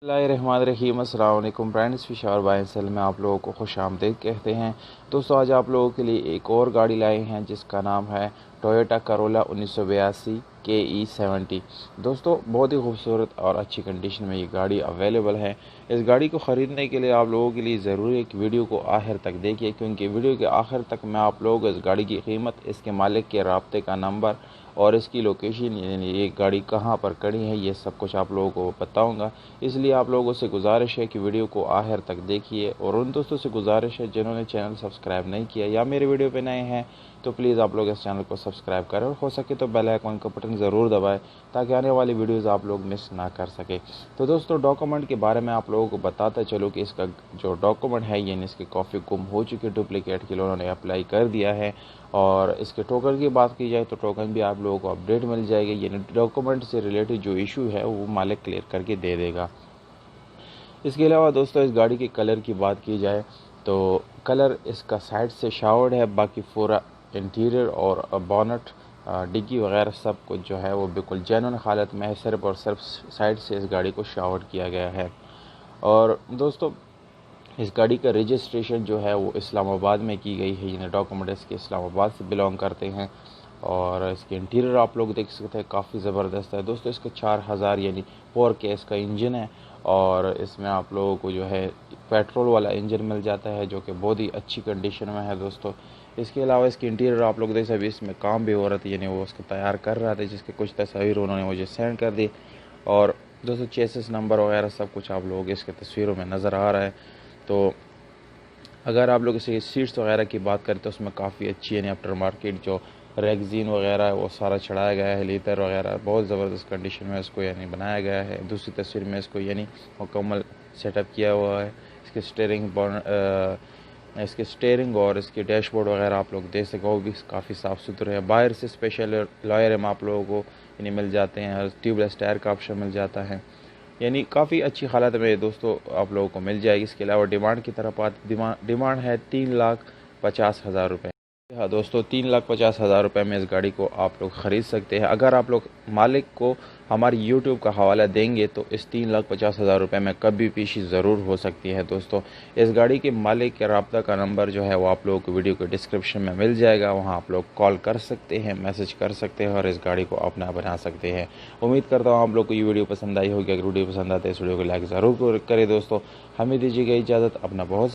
बिस्मिल्लाहिर्रहमानिर्रहीम। अस्सलाम वालेकुम फ्रेंड्स, फिशावर बाय सेल में आप लोगों को खुश आमदीद कहते हैं। दोस्तों, आज आप लोगों के लिए एक और गाड़ी लाए हैं जिसका नाम है टोयोटा करोला 1982 KE70। दोस्तों, बहुत ही खूबसूरत और अच्छी कंडीशन में ये गाड़ी अवेलेबल है। इस गाड़ी को ख़रीदने के लिए आप लोगों के लिए ज़रूरी है कि वीडियो को आखिर तक देखिए, क्योंकि वीडियो के आखिर तक मैं आप लोगों को इस गाड़ी की कीमत, इसके मालिक के राब्ते का नंबर और इसकी लोकेशन, यानी ये गाड़ी कहाँ पर खड़ी है, ये सब कुछ आप लोगों को बताऊंगा। इसलिए आप लोगों से गुजारिश है कि वीडियो को आखिर तक देखिए, और उन दोस्तों से गुजारिश है जिन्होंने चैनल सब्सक्राइब नहीं किया या मेरे वीडियो पे नए हैं तो प्लीज़ आप लोग इस चैनल को सब्सक्राइब करें, और हो सके तो बेल आइकन का बटन ज़रूर दबाएं ताकि आने वाली वीडियोज़ आप लोग मिस ना कर सके। तो दोस्तों, डॉक्यूमेंट के बारे में आप लोगों को बताता चलो कि इसका जो डॉक्यूमेंट है, यानी इसकी कॉपी गुम हो चुकी डुप्लीकेट के लिए उन्होंने अप्लाई कर दिया है। और इसके टोकन की बात की जाए तो टोकन भी आप लोगों को अपडेट मिल जाएगी, यानी डॉक्यूमेंट से रिलेटेड जो इशू है वो मालिक क्लियर करके दे देगा। इसके अलावा दोस्तों, इस गाड़ी के कलर की बात की जाए तो कलर इसका साइड से शावर्ड है, बाकी पूरा इंटीरियर और बोनट, डिग्गी वगैरह सब कुछ जो है वो बिल्कुल जेन्युइन हालत में है। सिर्फ और सिर्फ साइड से इस गाड़ी को शावर्ड किया गया है। और दोस्तों, इस गाड़ी का रजिस्ट्रेशन जो है वो इस्लामाबाद में की गई है, यानी डॉक्यूमेंट इसके इस्लामाबाद से बिलोंग करते हैं। और इसके इंटीरियर आप लोग देख सकते हैं, काफ़ी ज़बरदस्त है दोस्तों। इसका 4000 यानी 4K इसका इंजन है, और इसमें आप लोगों को जो है पेट्रोल वाला इंजन मिल जाता है जो कि बहुत ही अच्छी कंडीशन में है दोस्तों। इसके अलावा इसके इंटीरियर आप लोग देख सकते हैं, इसमें काम भी हो रहा था, यानी वो उसको तैयार कर रहा था, जिसके कुछ तस्वीर उन्होंने मुझे सेंड कर दी। और दोस्तों, चेसिस नंबर वगैरह सब कुछ आप लोग इसके तस्वीरों में नज़र आ रहा है। तो अगर आप लोग इसे सीट्स वगैरह की बात करें तो उसमें काफ़ी अच्छी, यानी आफ्टर मार्केट जो रेगजीन वगैरह है वो सारा चढ़ाया गया है, लीतर वगैरह बहुत ज़बरदस्त कंडीशन में इसको यानी बनाया गया है। दूसरी तस्वीर में इसको यानी मुकम्मल सेटअप किया हुआ है। इसके स्टेयरिंग और इसके डैशबोर्ड वगैरह आप लोग देख सको, वो भी काफ़ी साफ़ सुथरे हैं। बाहर से स्पेशल लॉयर हम आप लोगों को यानी मिल जाते हैं, ट्यूबलेस टायर का ऑप्शन मिल जाता है, यानी काफ़ी अच्छी हालत में दोस्तों आप लोगों को मिल जाएगी। इसके अलावा डिमांड की तरफ डिमांड है 3,50,000 रुपये। हाँ दोस्तों, 3,50,000 रुपये में इस गाड़ी को आप लोग ख़रीद सकते हैं। अगर आप लोग मालिक को हमारी यूट्यूब का हवाला देंगे तो इस 3,50,000 रुपये में कभी पेशी ज़रूर हो सकती है दोस्तों। इस गाड़ी के मालिक के रब्ता का नंबर जो है वो आप लोगों को वीडियो के डिस्क्रिप्शन में मिल जाएगा, वहाँ आप लोग कॉल कर सकते हैं, मैसेज कर सकते हैं और इस गाड़ी को अपना बना सकते हैं। उम्मीद करता हूँ आप लोग को ये वीडियो पसंद आई होगी। अगर वीडियो पसंद आते है इस वीडियो को लाइक ज़रूर करें दोस्तों। हमें दीजिएगा इजाज़त। अपना बहुत